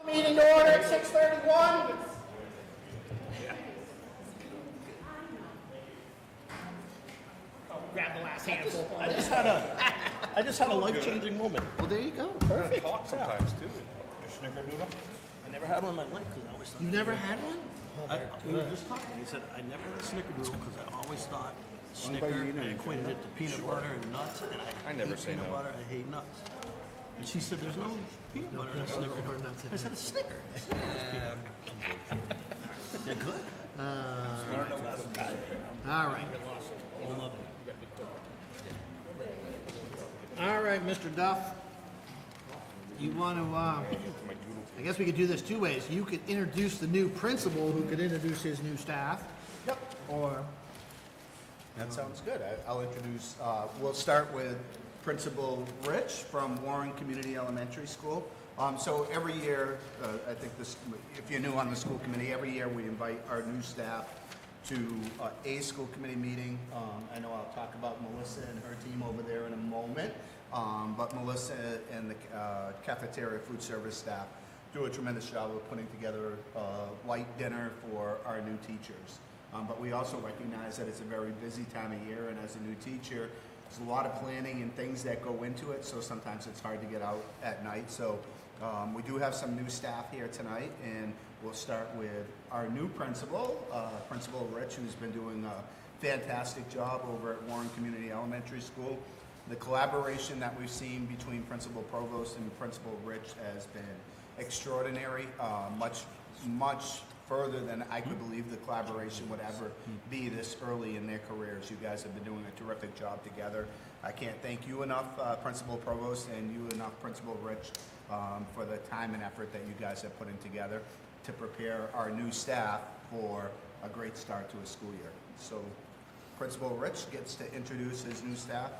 Meeting to order at 6:31. Grab the last handful. I just had a life-changing moment. Well, there you go. Perfect. Talk sometimes too. Snickerdoodle. I never had one in my life because I always thought. You never had one? We were just talking. He said I never had a snickerdoodle because I always thought Snicker. I equated it to peanut butter and nuts, and I never hate say peanut no. butter. I hate nuts. And she said, "There's no peanut butter in a Snicker." I said, "A Snicker." They're good. All right. All right, Mr. Duff. You want to, I guess we could do this two ways. You could introduce the new principal who could introduce his new staff. Yep. Or, That sounds good. I'll introduce, we'll start with Principal Rich from Warren Community Elementary School. So every year, I think this, if you're new on the school committee, every year we invite our new staff to a school committee meeting. I know I'll talk about Melissa and her team over there in a moment, but Melissa and the cafeteria food service staff do a tremendous job of putting together a light dinner for our new teachers. But we also recognize that it's a very busy time of year, and as a new teacher, there's a lot of planning and things that go into it, so sometimes it's hard to get out at night. So we do have some new staff here tonight, and we'll start with our new principal, Principal Rich, who's been doing a fantastic job over at Warren Community Elementary School. The collaboration that we've seen between Principal Provost and Principal Rich has been extraordinary, much further than I could believe the collaboration would ever be this early in their careers. You guys have been doing a terrific job together. I can't thank you enough, Principal Provost, and you enough, Principal Rich, for the time and effort that you guys have put in together to prepare our new staff for a great start to a school year. So Principal Rich gets to introduce his new staff.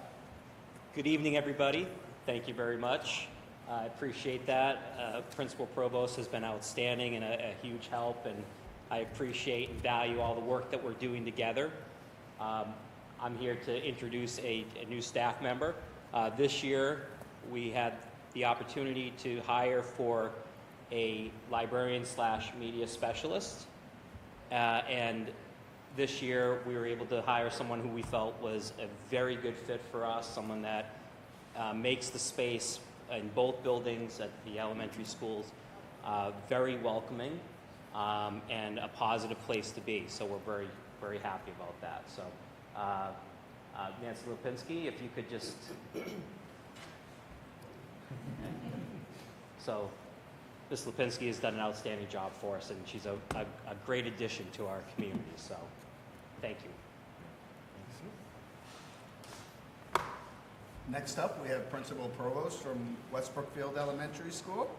Good evening, everybody. Thank you very much. I appreciate that. Principal Provost has been outstanding and a huge help, and I appreciate and value all the work that we're doing together. I'm here to introduce a new staff member. This year, we had the opportunity to hire for a librarian/media specialist, and this year we were able to hire someone who we felt was a very good fit for us, someone that makes the space in both buildings at the elementary schools very welcoming and a positive place to be. So we're very, very happy about that. So Nancy Lipinski, if you could just... So Ms. Lipinski has done an outstanding job for us, and she's a great addition to our community. So thank you. Next up, we have Principal Provost from West Brookfield Elementary School.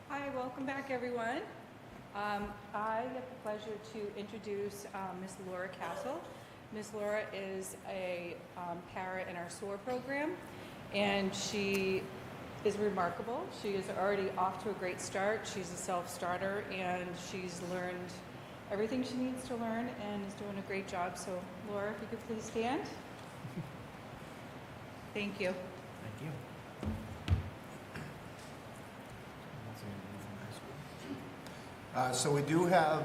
Hi, welcome back, everyone. I have the pleasure to introduce Ms. Laura Castle. Ms. Laura is a para in our SOAR program, and she is remarkable. She is already off to a great start. She's a self-starter, and she's learned everything she needs to learn and is doing a great job. So, Laura, if you could please stand. Thank you. thank you. So we do have,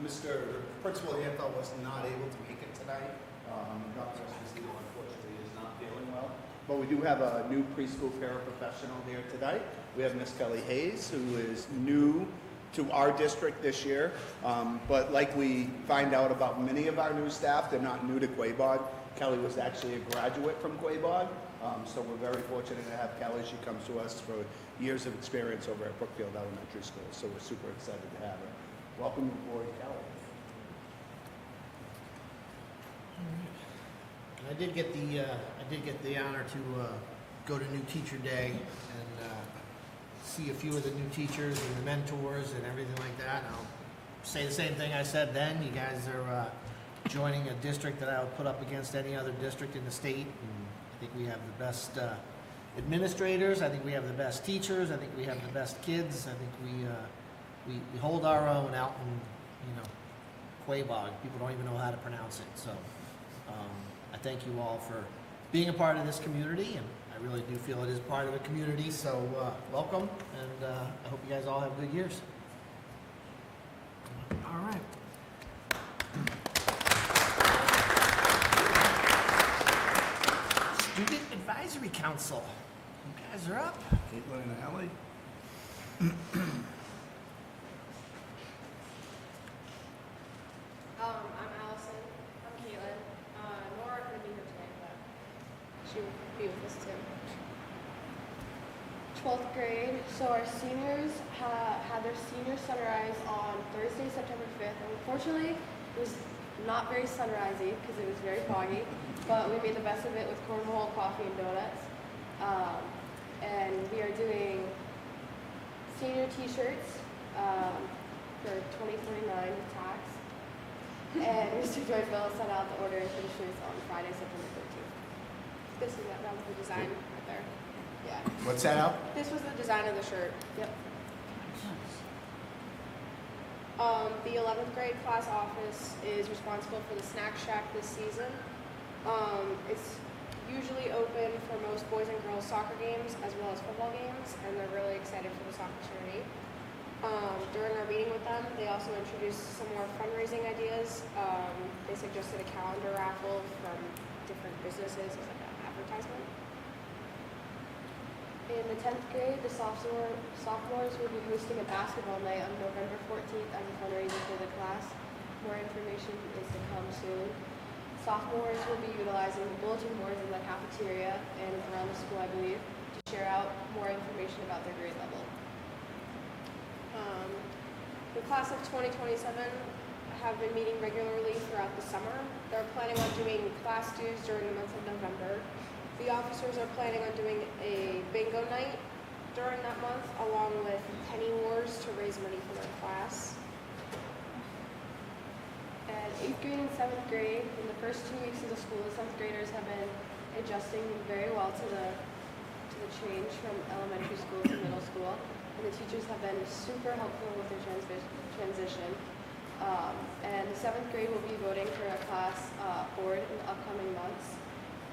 Mr. Principal Hanfeld was not able to make it tonight. Dr. Esposito, unfortunately, is not feeling well. But we do have a new preschool paraprofessional here tonight. We have Miss Kelly Hayes, who is new to our district this year. But like we find out about many of our new staff, they're not new to Quaboag. Kelly was actually a graduate from Quaboag. So we're very fortunate to have Kelly. She comes to us for years of experience over at Brookfield Elementary School. So we're super excited to have her. Welcome aboard, Kelly. I did get the honor to go to New Teacher Day and see a few of the new teachers and the mentors and everything like that. And I'll say the same thing I said then. You guys are joining a district that I would put up against any other district in the state. And I think we have the best administrators. I think we have the best teachers. I think we have the best kids. I think we hold our own out in Quaboag. People don't even know how to pronounce it. So I thank you all for being a part of this community, and I I really do feel it is part of the community, so welcome, and I hope you guys all have good years. All right. Student Advisory Council. You guys are up. Caitlin and Ellie. I'm Allison. I'm Caitlin. Nora couldn't be here today, but she will be with us too. 12th grade. So our seniors had their senior sunrise on Thursday, September 5th. And unfortunately, it was not very sunrisey because it was very foggy, but we made the best of it with cornhole, coffee, and donuts. And we are doing senior t-shirts for $20.49 with tax. And Mr. Joyville sent out the order for the shirts on Friday, September 13th. That was the design right there. Yeah. What's that out? This was the design of the shirt. Yep. The 11th grade class office is responsible for the snack shack this season. It's usually open for most boys and girls soccer games as well as football games, and they're really excited for this opportunity. During our meeting with them, they also introduced some more fundraising ideas. They suggested a calendar raffle from different businesses as like an advertisement. In the 10th grade, the sophomores will be hosting a basketball night on November 14th as a fundraiser for the class. More information is to come soon. Sophomores will be utilizing the bulletin boards in the cafeteria and around the school, I believe, to share out more information about their grade level. The class of 2027 have been meeting regularly throughout the summer. They're planning on doing class dues during the month of November. The officers are planning on doing a bingo night during that month, along with penny wars to raise money for their class. And 8th grade and 7th grade, in the first 2 weeks of the school, the 7th graders have been adjusting very well to the change from elementary school to middle school. And the teachers have been super helpful with their transition. And the 7th grade will be voting for a class board in the upcoming months.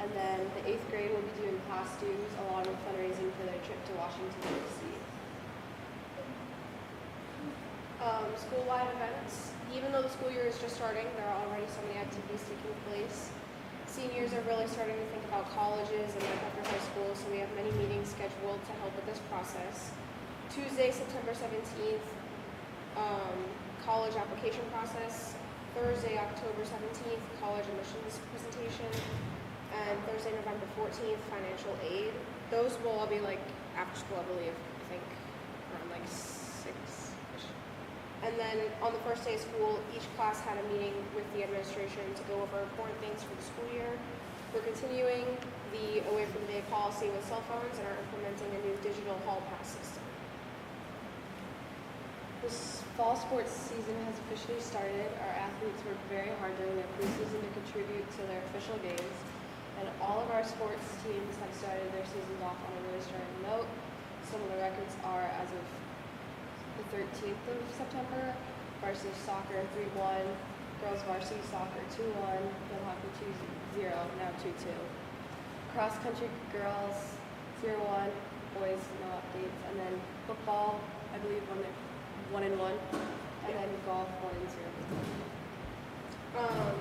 And then the 8th grade will be doing class dues along with fundraising for their trip to Washington, D.C. School-wide events. Even though the school year is just starting, there are already so many activities taking place. Seniors are really starting to think about colleges and like after high school, so we have many meetings scheduled to help with this process. Tuesday, September 17th, college application process. Thursday, October 17th, college admissions presentation. And Thursday, November 14th, financial aid. Those will all be like after school, I believe, I think around like 6-ish. And then on the first day of school, each class had a meeting with the administration to go over important things for the school year. We're continuing the away from the day policy with cell phones and are implementing a new digital hall pass system. This fall sports season has officially started. Our athletes worked very hard during their preseason to contribute to their official games. And all of our sports teams have started their seasons off on a really strong note. Some of the records are as of the 13th of September, varsity soccer 3-1, girls varsity soccer 2-1, field hockey 2-0, now 2-2. Cross country girls 0-1, boys no updates, and then football, I believe 1-1, and then golf 1-0.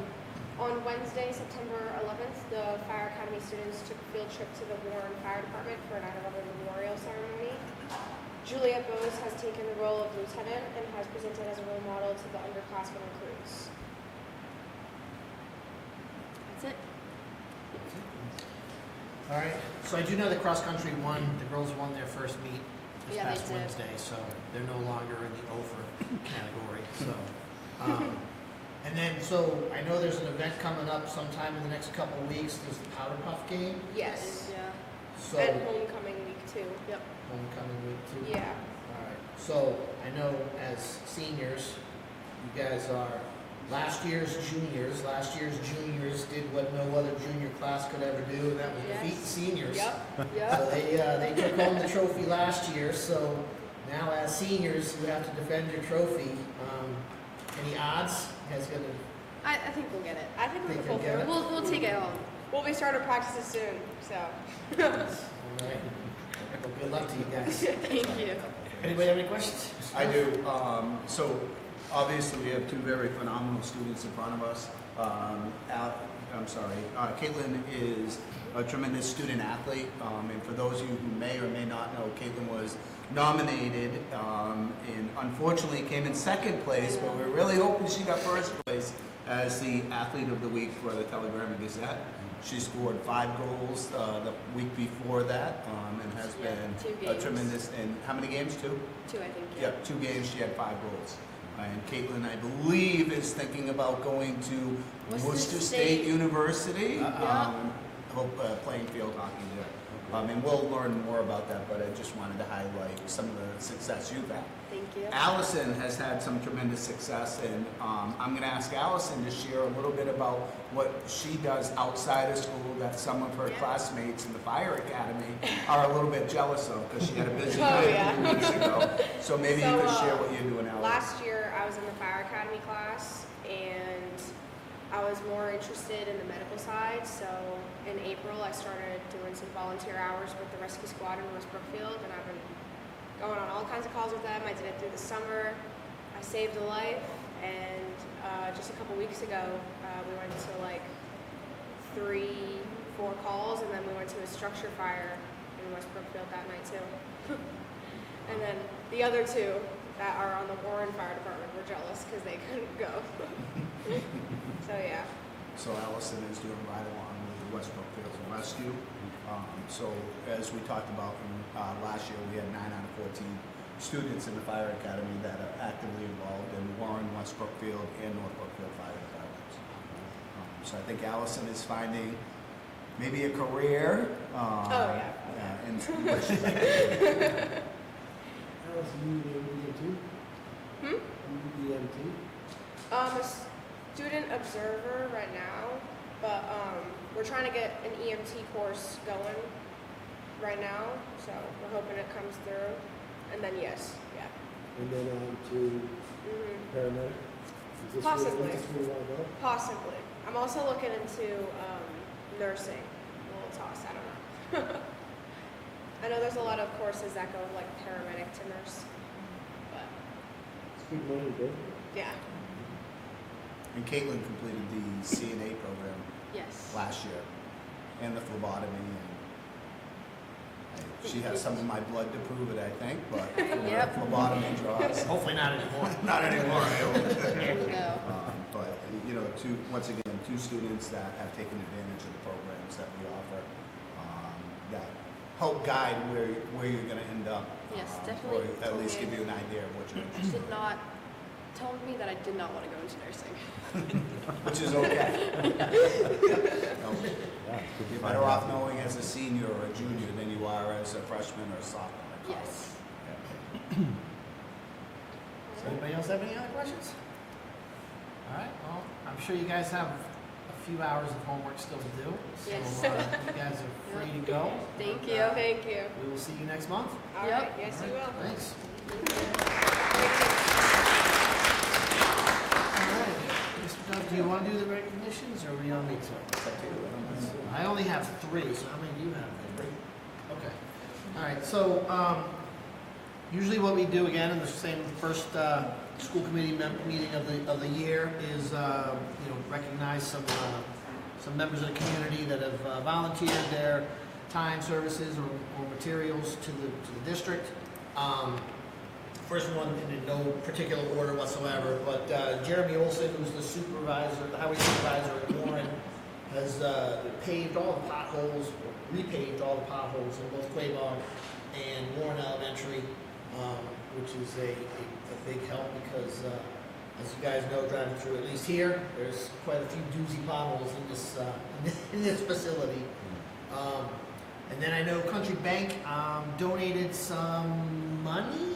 On Wednesday, September 11th, the Fire Academy students took a field trip to the Warren Fire Department for a 9/11 memorial ceremony. Juliet Bose has taken the role of lieutenant and has presented as a role model to the underclassmen recruits. That's it. All right, so I do know the cross country won, the girls won their first meet this Yeah, they past did. Wednesday, so they're no longer in the over category, so. And then, so I know there's an event coming up sometime in the next couple of weeks, there's the Powder Puff game, Yes. Yeah. so And homecoming week too. Yep. homecoming week too. Yeah. All right, so I know as seniors, you guys are last year's juniors. Last year's juniors did what no other junior class could ever do, and that was defeat Yes. the seniors. Yep. So Yep. they took home the trophy last year, so now as seniors, you have to defend your trophy. Any odds? You guys gonna, I think we'll get it. I think we Think can pull you'll get through. it? We'll take it home. We'll be starting practices soon, so. All right. Well, good luck to you guys. Thank you. Anybody have any questions? I do. So obviously we have two very phenomenal students in front of us. Caitlin is a tremendous student athlete. And for those of you who may or may not know, Caitlin was nominated and unfortunately came in second place, but we're really hoping she got first place as the athlete of the week for the Telegram and Gazette. She scored 5 goals the week before that and has Yeah, been 2 a games. tremendous, and how many games? 2? 2, I think. Yeah, 2 games, she had 5 goals. And Caitlin, I believe, is thinking about going to Worcester State University. Yeah. Playing field hockey there. And we'll learn more about that, but I just wanted to highlight some of the success you've had. Thank you. Allison has had some tremendous success, and I'm going to ask Allison to share a little bit about what she does outside of school that some of her Yeah. classmates in the fire academy are a little bit jealous of because she had a busy Oh, day yeah. a few weeks ago. So maybe you could share what you're doing, Allison. Last year, I was in the fire academy class, and I was more interested in the medical side. So in April, I started doing some volunteer hours with the rescue squad in West Brookfield, and I've been going on all kinds of calls with them. I did it through the summer. I saved a life, and just a couple weeks ago, we went to like 3-4 calls, and then we went to a structure fire in West Brookfield that night too. And then the other 2 that are on the Warren Fire Department were jealous because they couldn't go. So yeah. So Allison is doing right along with the West Brookfield Rescue. So as we talked about last year, we had 9 out of 14 students in the fire academy that are actively involved in Warren, West Brookfield, and North Brookfield fire departments. So I think Allison is finding maybe a career. In what she likes to do. Allison, you the MT? Hmm? You the MT? A student observer right now, but we're trying to get an EMT course going right now, so we're hoping it comes through. And then yes, yeah. And then on to paramedic? Is this Possibly. Where, is this where you want to go? Possibly. I'm also looking into nursing. A little toss, I don't know. I know there's a lot of courses that go like paramedic to nurse, but It's good money, bro. yeah. And Caitlin completed the CNA program Yes. last year and the phlebotomy. And she has some of my blood to prove it, I think, but Yep. phlebotomy draws. Hopefully not anymore. Not anymore, I hope. There we go. But, once again, 2 students that have taken advantage of the programs that we offer that help guide where you're going to end up. Yes, definitely. Or at least give you an idea of what you're interested Did not tell me that I did not want to go into nursing. in, which is okay. You're better off knowing as a senior or a junior than you are as a freshman or a sophomore. in college. Yes. Does anybody else have any other questions? All right, well, I'm sure you guys have a few hours of homework still to do. So Yes. you guys are free to go. Thank And, you. Thank you. We will see you next month. All Yep. right. Yes, you will. Thanks. All right, Mr. Duff, do you want to do the recognitions or we don't need to? I only have 3, so how many do you have? 3. Okay. All right, so usually what we do again in the same first school committee meeting of the year is recognize some members of the community that have volunteered their time, services, or materials to the district. First one in no particular order whatsoever, but Jeremy Olson, who's the supervisor, the highway supervisor at Warren, has paved all the potholes, or repaved all the potholes in both Quaboag and Warren Elementary, which is a big help because, as you guys know, driving through, at least here, there's quite a few doozy potholes in this facility. And then I know Country Bank donated some money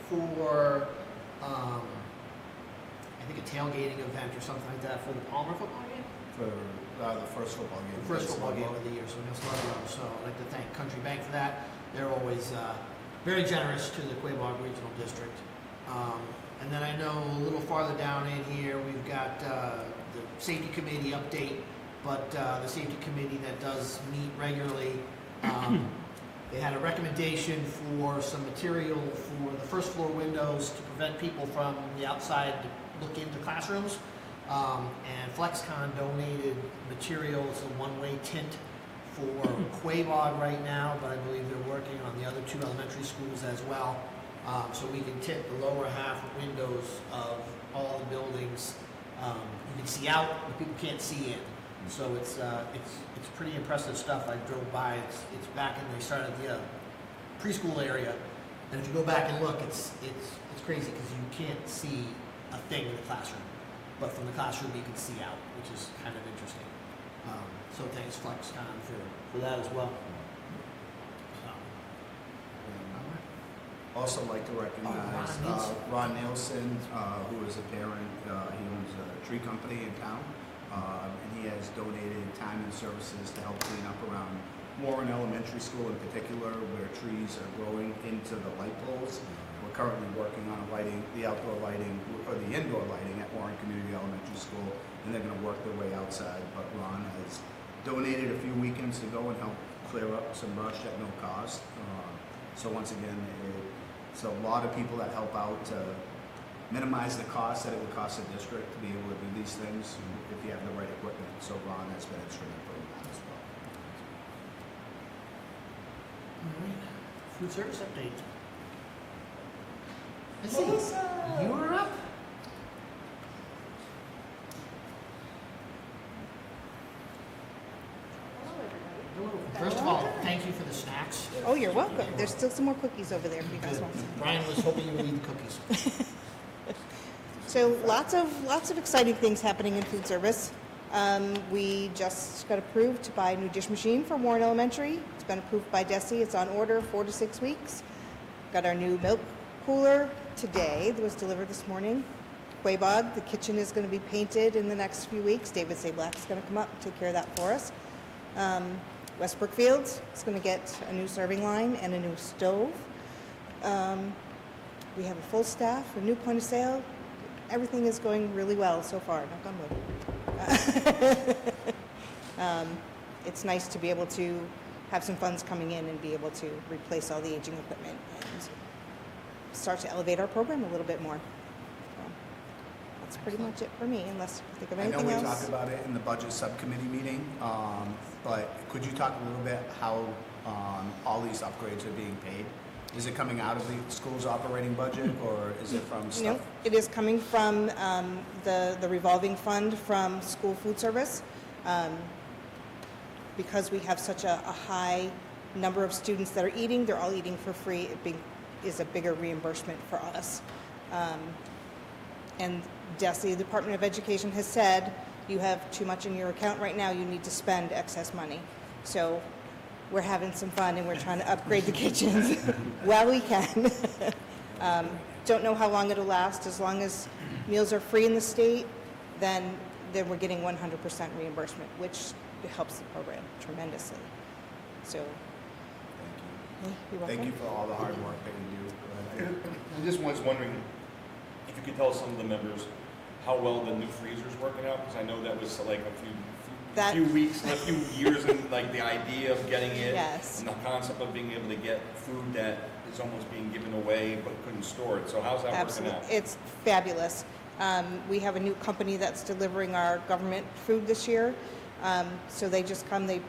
for, I think a tailgating event or something like that for the Palmer football game? For the first football game. The first football game of the year, so we're going to start it off. So I'd like to thank Country Bank for that. They're always very generous to the Quaboag Regional District. And then I know a little farther down in here, we've got the safety committee update, but the safety committee that does meet regularly, they had a recommendation for some material for the first floor windows to prevent people from the outside to look into classrooms. And FlexCon donated materials, a one-way tint for Quaboag right now, but I believe they're working on the other 2 elementary schools as well. So we can tint the lower half windows of all the buildings. You can see out, but people can't see in. So it's pretty impressive stuff. I drove by. It's back in, they started the preschool area, and if you go back and look, it's crazy because you can't see a thing in the classroom, but from the classroom you can see out, which is kind of interesting. So thanks FlexCon for that as well. Also like to recognize Ron Nielsen, who is a parent. He owns a tree company in town, and he has donated time and services to help clean up around Warren Elementary School in particular, where trees are growing into the light poles. We're currently working on the outdoor lighting, or the indoor lighting at Warren Community Elementary School, and they're going to work their way outside. But Ron has donated a few weekends to go and help clear up some brush at no cost. So once again, it's a lot of people that help out to minimize the cost that it would cost the district to be able to do these things if you have the right equipment. So Ron has been instrumental in that as well. All right. Food service update. You were up. First of all, thank you for the snacks. Oh, you're welcome. There's still some more cookies over there if you guys want some. Brian was hoping you would eat the cookies. So lots of exciting things happening in food service. We just got approved to buy a new dish machine for Warren Elementary. It's been approved by DESI. It's on order 4 to 6 weeks. Got our new milk cooler today. That was delivered this morning. Quaboag, the kitchen is going to be painted in the next few weeks. David Sablack is going to come up and take care of that for us. West Brookfield is going to get a new serving line and a new stove. We have a full staff, a new point of sale. Everything is going really well so far, knock on wood. It's nice to be able to have some funds coming in and be able to replace all the aging equipment and start to elevate our program a little bit more. So that's pretty much it for me, unless you think of anything else. I know we talked about it in the budget subcommittee meeting, but could you talk a little bit how all these upgrades are being paid? Is it coming out of the school's operating budget, or is it from stuff? No, it is coming from the revolving fund from school food service. Because we have such a high number of students that are eating, they're all eating for free. It is a bigger reimbursement for us. And DESI, the Department of Education, has said you have too much in your account right now, you need to spend excess money. So we're having some fun and we're trying to upgrade the kitchens while we can. Don't know how long it'll last. As long as meals are free in the state, then we're getting 100% reimbursement, which helps the program tremendously. So, you're welcome. Thank you for all the hard work that you do. I just was wondering if you could tell some of the members how well the new freezer's working out, because I know that was like a few weeks and a few years in like the idea of getting it, Yes. and the concept of being able to get food that is almost being given away but couldn't store it. So how's that Absolutely. working out? It's fabulous. We have a new company that's delivering our government food this year. So they just come, they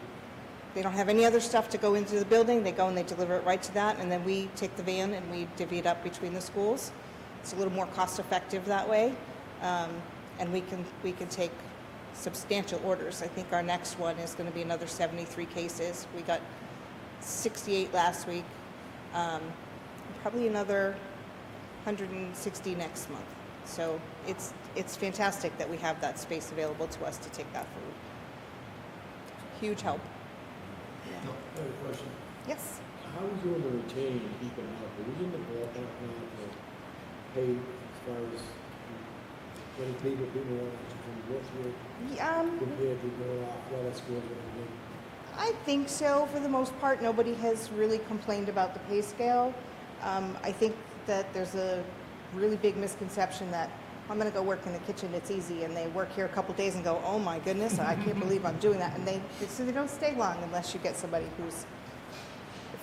don't have any other stuff to go into the building. They go and they deliver it right to that, and then we take the van and we divvy it up between the schools. It's a little more cost effective that way. And we can take substantial orders. I think our next one is going to be another 73 cases. We got 68 last week. Probably another 160 next month. So it's fantastic that we have that space available to us to take that food. Huge help. I have a question. Yes. How are you going to retain and keep them out? Are we in the ballpark now to pay as far as getting people want to work through compared to go off athletic schools? I think so. For the most part, nobody has really complained about the pay scale. I think that there's a really big misconception that I'm going to go work in the kitchen, it's easy, and they work here a couple days and go, oh my goodness, I can't believe I'm doing that. And so they don't stay long unless you get somebody who's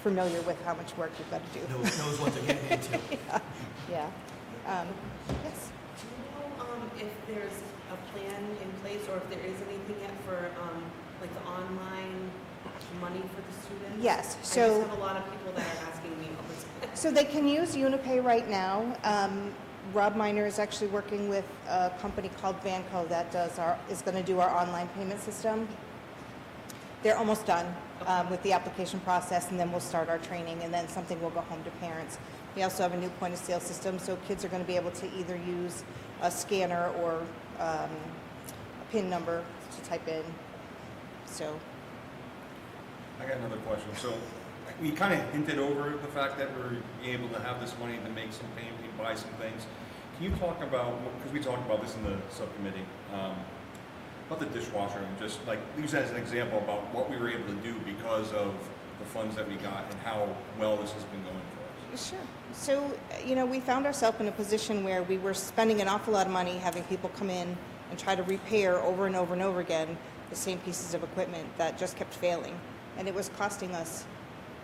familiar with how much work you've got to do. Knows what they're getting into. Yeah. Yes. Do you know if there's a plan in place or if there is anything yet for like the online money for the students? Yes. I So just have a lot of people that are asking me all the time. So they can use Unipay right now. Rob Miner is actually working with a company called Vanco that is going to do our online payment system. They're almost done with the application process, and then we'll start our training, and then something will go home to parents. We also have a new point of sale system, so kids are going to be able to either use a scanner or a PIN number to type in. So. I got another question. So we kind of hinted over the fact that we're able to have this money to make some payment, buy some things. Can you talk about, because we talked about this in the subcommittee, about the dishwasher, and just like use that as an example about what we were able to do because of the funds that we got and how well this has been going for us? Sure. So, we found ourselves in a position where we were spending an awful lot of money having people come in and try to repair over and over and over again the same pieces of equipment that just kept failing. And it was costing us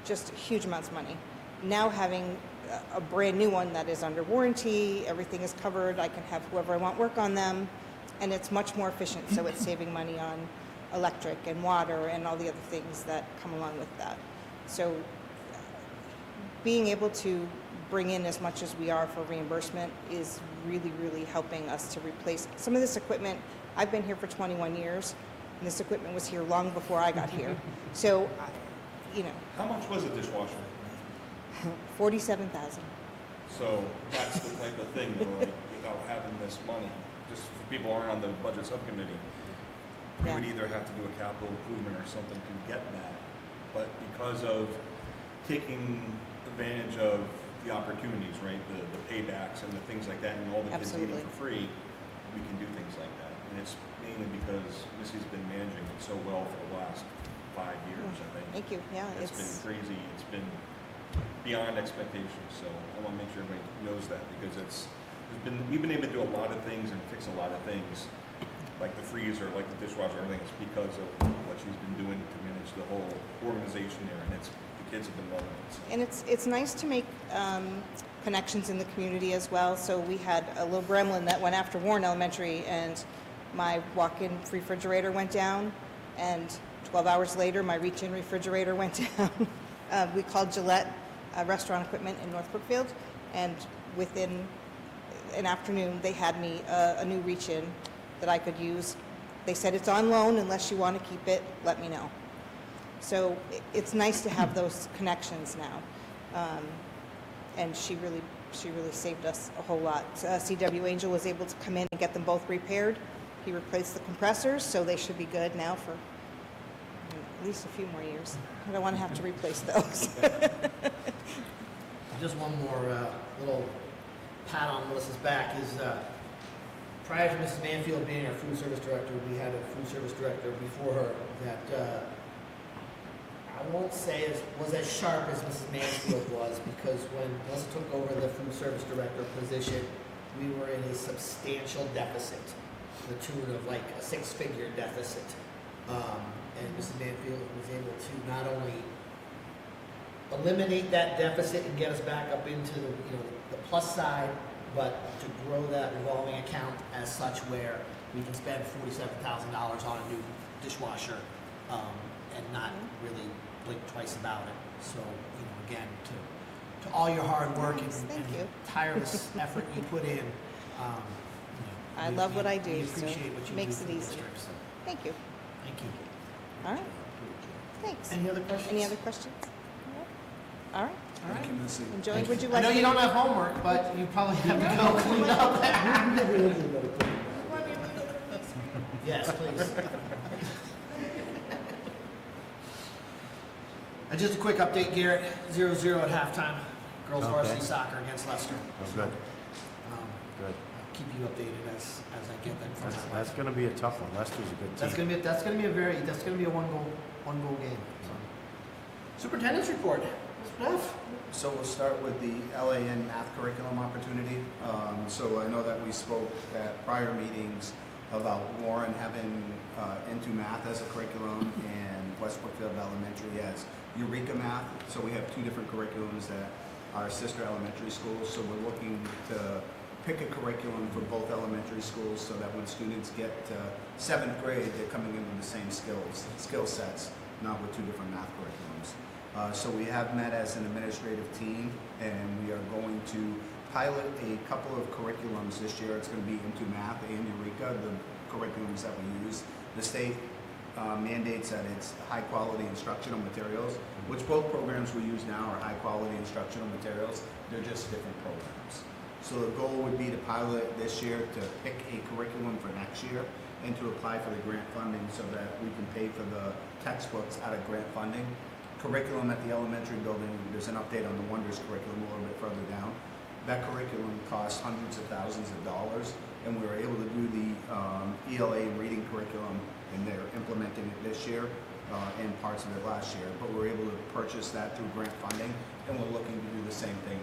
just huge amounts of money. Now having a brand new one that is under warranty, everything is covered, I can have whoever I want work on them, and it's much more efficient, so it's saving money on electric and water and all the other things that come along with that. So being able to bring in as much as we are for reimbursement is really, really helping us to replace some of this equipment. I've been here for 21 years, and this equipment was here long before I got here. So, How much was a dishwasher? $47,000. So that's the type of thing, though, like, without having this money, just for people who aren't on the budget subcommittee, we Yeah. would either have to do a capital improvement or something to get that. But because of taking advantage of the opportunities, right, the paybacks and the things like that, and all the kids eating Absolutely. for free, we can do things like that. And it's mainly because Missy's been managing it so well for the last 5 years, I think. Thank you. Yeah, It's been crazy. It's been beyond expectations. So I want to make sure everybody knows that because we've been able to do a lot of things and fix a lot of things, like the freezer, like the dishwasher, everything. It's because of what she's been doing to manage the whole organization there, and the kids have been loving it. So. And it's nice to make connections in the community as well. So we had a little gremlin that went after Warren Elementary, and my walk-in refrigerator went down, and 12 hours later, my reach-in refrigerator went down. We called Gillette Restaurant Equipment in North Brookfield, and within an afternoon, they had me a new reach-in that I could use. They said, it's on loan, unless you want to keep it, let me know. So it's nice to have those connections now. And she really saved us a whole lot. CW Angel was able to come in and get them both repaired. He replaced the compressors, so they should be good now for at least a few more years. I don't want to have to replace those. Just one more little pat on Melissa's back is prior to Mrs. Manfield being our food service director, we had a food service director before her that I won't say was as sharp as Mrs. Mansfield was, because when Melissa took over the food service director position, we were in a substantial deficit, to the tune of like a 6-figure deficit. And Mrs. Manfield was able to not only eliminate that deficit and get us back up into the plus side, but to grow that revolving account as such where we can spend $47,000 on a new dishwasher and not really blink twice about it. So, again, to all your hard work and tireless effort you put in, I love what I do, we so appreciate what you makes do it for the easy. district, so Thank you. thank you. All right. Thanks. Any other questions? Any other questions? All right. Thank you, Missy. Enjoy. Would you I like know to- you don't have homework, but you probably have to go clean up there. Yes, please. And just a quick update, Garrett, 0-0 at halftime. Girls varsity soccer against Leicester. That's good. Good. I'll keep you updated as I get them from That's going to be a tough one. Leicester's a good team. That's gonna be a one goal game. So. Superintendent's report. Jeff. So we'll start with the LAN math curriculum opportunity. So I know that we spoke at prior meetings about Warren having Into Math as a curriculum and West Brookfield Elementary as Eureka Math. So we have two different curriculums that are sister elementary schools. So we're looking to pick a curriculum for both elementary schools so that when students get to 7th grade, they're coming in with the same skill sets, not with two different math curriculums. So we have met as an administrative team, and we are going to pilot a couple of curriculums this year. It's going to be Into Math and Eureka, the curriculums that we use. The state mandates that it's high quality instructional materials, which both programs we use now are high quality instructional materials. They're just different programs. So the goal would be to pilot this year to pick a curriculum for next year and to apply for the grant funding so that we can pay for the textbooks out of grant funding. Curriculum at the elementary building, there's an update on the Wonders curriculum a little bit further down. That curriculum costs hundreds of thousands of dollars, and we were able to do the ELA reading curriculum, and they're implementing it this year and parts of it last year. But we were able to purchase that through grant funding, and we're looking to do the same thing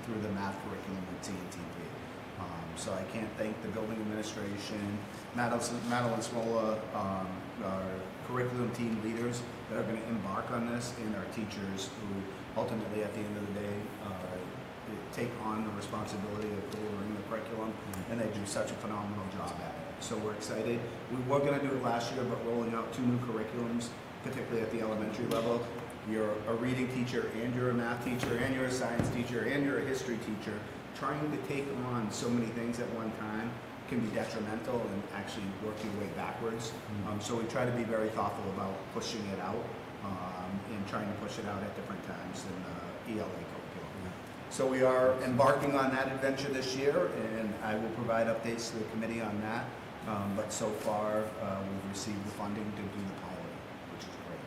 through the math curriculum with TNTP. So I can't thank the building administration, Madeline Smola, our curriculum team leaders that are going to embark on this, and our teachers who ultimately at the end of the day take on the responsibility of delivering the curriculum, and they do such a phenomenal job at it. So we're excited. We were going to do it last year, but rolling out 2 new curriculums, particularly at the elementary level. You're a reading teacher, and you're a math teacher, and you're a science teacher, and you're a history teacher. Trying to take on so many things at one time can be detrimental and actually work your way backwards. So we try to be very thoughtful about pushing it out and trying to push it out at different times in the ELA curriculum. So we are embarking on that adventure this year, and I will provide updates to the committee on that. But so far, we've received the funding to do the pilot, which is great.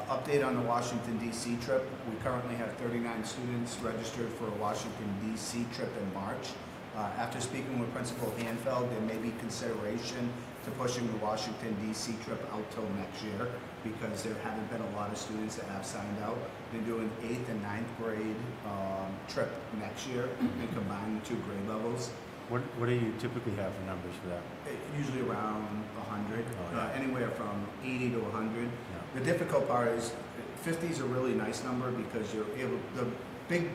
Update on the Washington, D.C. trip. We currently have 39 students registered for a Washington, D.C. trip in March. After speaking with Principal Hanfeld, there may be consideration to pushing the Washington, D.C. trip out till next year because there haven't been a lot of students that have signed out. They're doing 8th and 9th grade trip next year and combine the 2 grade levels. What do you typically have for numbers for that? Usually around 100, anywhere from 80 to 100. Yeah. The difficult part is 50 is a really nice number because you're able. The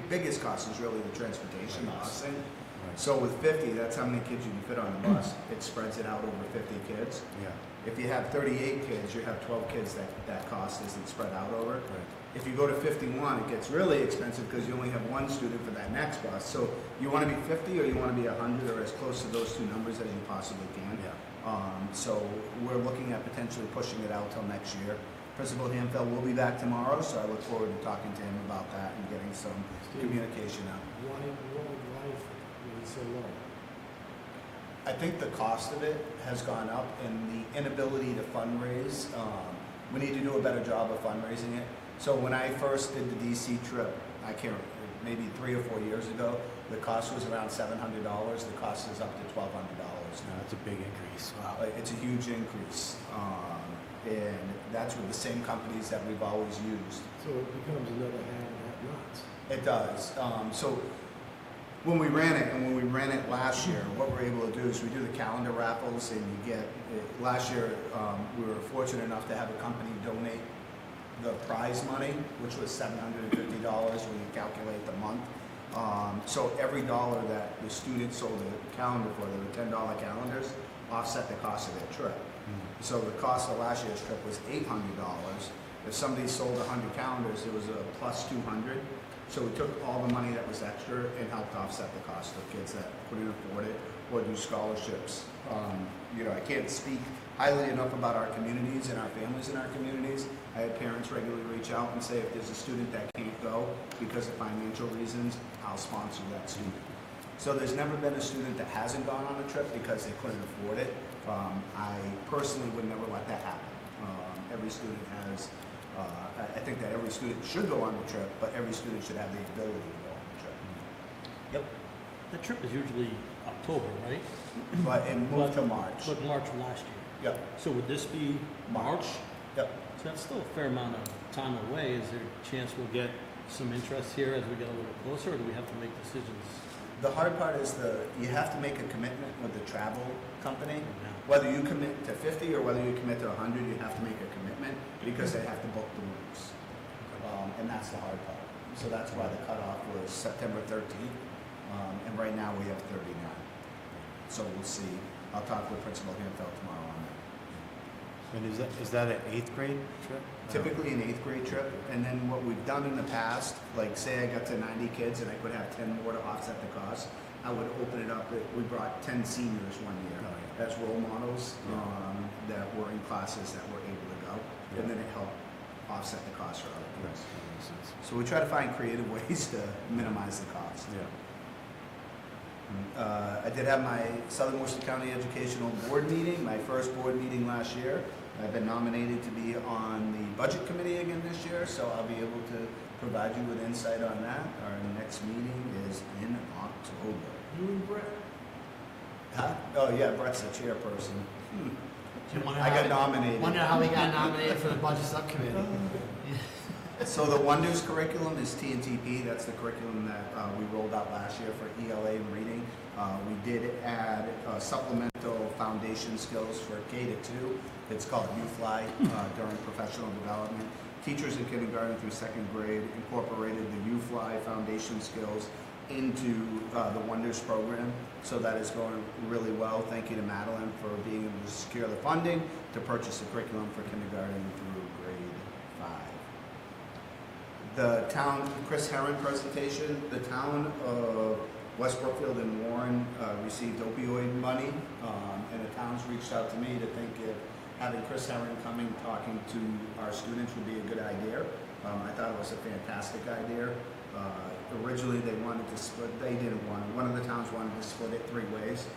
biggest cost is really the transportation, the busing. Right. So with 50, that's how many kids you can fit on the bus. It spreads it out over 50 kids. Yeah. If you have 38 kids, you have 12 kids that cost isn't spread out over. Right. If you go to 51, it gets really expensive because you only have 1 student for that next bus. So you want to be 50 or you want to be 100 or as close to those 2 numbers as you possibly can. Yeah. So we're looking at potentially pushing it out till next year. Principal Hanfeld will be back tomorrow, so I look forward to talking to him about that and getting some communication out. Why is it so low? I think the cost of it has gone up and the inability to fundraise. We need to do a better job of fundraising it. So when I first did the DC trip, I can't, maybe 3 or 4 years ago, the cost was around $700. The cost is up to $1,200 now. That's a big increase. Wow. It's a huge increase. And that's with the same companies that we've always used. So it becomes another have-nots. It does. So when we ran it last year, what we're able to do is we do the calendar raffles, and you get, last year we were fortunate enough to have a company donate the prize money, which was $750 when you calculate the month. So every dollar that the students sold a calendar for, they were $10 calendars, offset the cost of their trip. So the cost of last year's trip was $800. If somebody sold 100 calendars, it was a plus 200. So we took all the money that was extra and helped offset the cost of kids that couldn't afford it or do scholarships. I can't speak highly enough about our communities and our families in our communities. I had parents regularly reach out and say if there's a student that can't go because of financial reasons, I'll sponsor that student. So there's never been a student that hasn't gone on a trip because they couldn't afford it. I personally would never let that happen. Every student has, I think that every student should go on the trip, but every student should have the ability to go on the trip. Yep. The trip is usually October, right? But it moved to March. But March last year. Yep. So would this be March? Yep. So that's still a fair amount of time away. Is there a chance we'll get some interest here as we get a little closer, or do we have to make decisions The hard part is you have to make a commitment with the travel company. Whether you commit to 50 or whether you commit to 100, you have to make a commitment because they have to book the rooms. And that's the hard part. So that's why the cutoff was September 13th. And right now we have 39. So we'll see. I'll talk with Principal Hanfeld tomorrow on that. And is that an 8th grade trip? Typically an 8th grade trip, and then what we've done in the past, like say I got to 90 kids and I could have 10 more to offset the cost, I would open it up. We brought 10 seniors one year as role models that were in classes that were able to go, and then it helped offset the cost for other kids. So we try to find creative ways to minimize the cost. I did have my Southern Worcester County Educational Board meeting, my first board meeting last year. I've been nominated to be on the Budget Committee again this year, so I'll be able to provide you with insight on that. Our next meeting is in October. You and Brett? Huh? Oh yeah, Brett's the chairperson. I got nominated. Wonder how we got nominated for the budget subcommittee. So the Wonders curriculum is TNTP. That's the curriculum that we rolled out last year for ELA and reading. We did add supplemental foundation skills for K to 2. It's called UFly during professional development. Teachers in kindergarten through 2nd grade incorporated the UFly foundation skills into the Wonders program. So that is going really well. Thank you to Madeline for being able to secure the funding to purchase the curriculum for kindergarten through grade 5. The town, Chris Herron presentation, the town of West Brookfield and Warren received opioid money, and the towns reached out to me to think if having Chris Herron coming talking to our students would be a good idea. I thought it was a fantastic idea. Originally they wanted to split, they didn't want it. One of the towns wanted to split it 3 ways,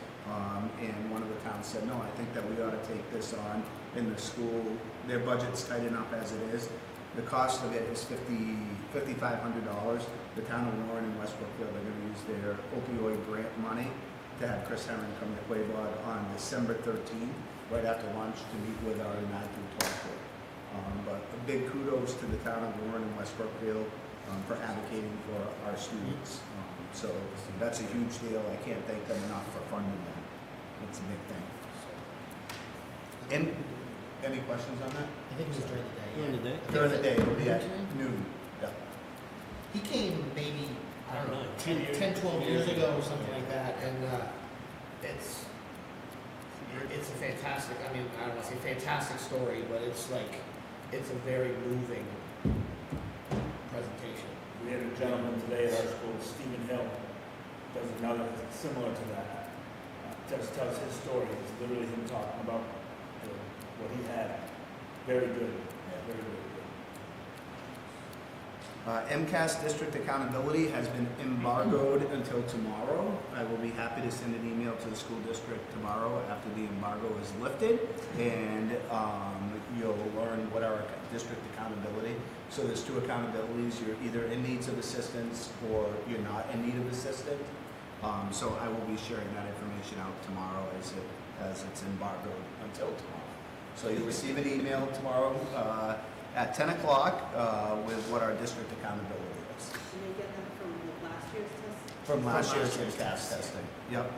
and one of the towns said, no, I think that we ought to take this on in the school. Their budget's tight enough as it is. The cost of it is $5,500. The town of Warren and West Brookfield are going to use their opioid grant money to have Chris Herron come to Quaboag on December 13th, right after lunch, to meet with our 9 through 12 group. But a big kudos to the town of Warren and West Brookfield for advocating for our students. So that's a huge deal. I can't thank them enough for funding that. It's a big thing. And any questions on that? I think it was during the day. During the day? During the day, it'll be at noon. Yeah. He came maybe, I don't know, 10, 12 years ago or something like that, and it's a fantastic, I mean, I don't want to say fantastic story, but it's a very moving presentation. We had a gentleman today at our school, Stephen Hill, does another similar to that. Just tells his story. It's literally him talking about what he had. Very good. Yeah, very, very good. MCAS district accountability has been embargoed until tomorrow. I will be happy to send an email to the school district tomorrow after the embargo is lifted, and you'll learn what our district accountability. So there's 2 accountabilities. You're either in need of assistance or you're not in need of assistance. So I will be sharing that information out tomorrow as it's embargoed until tomorrow. So you'll receive an email tomorrow at 10 o'clock with what our district accountability is. Did they get them from last year's test? From last year's MCAS testing. Yep.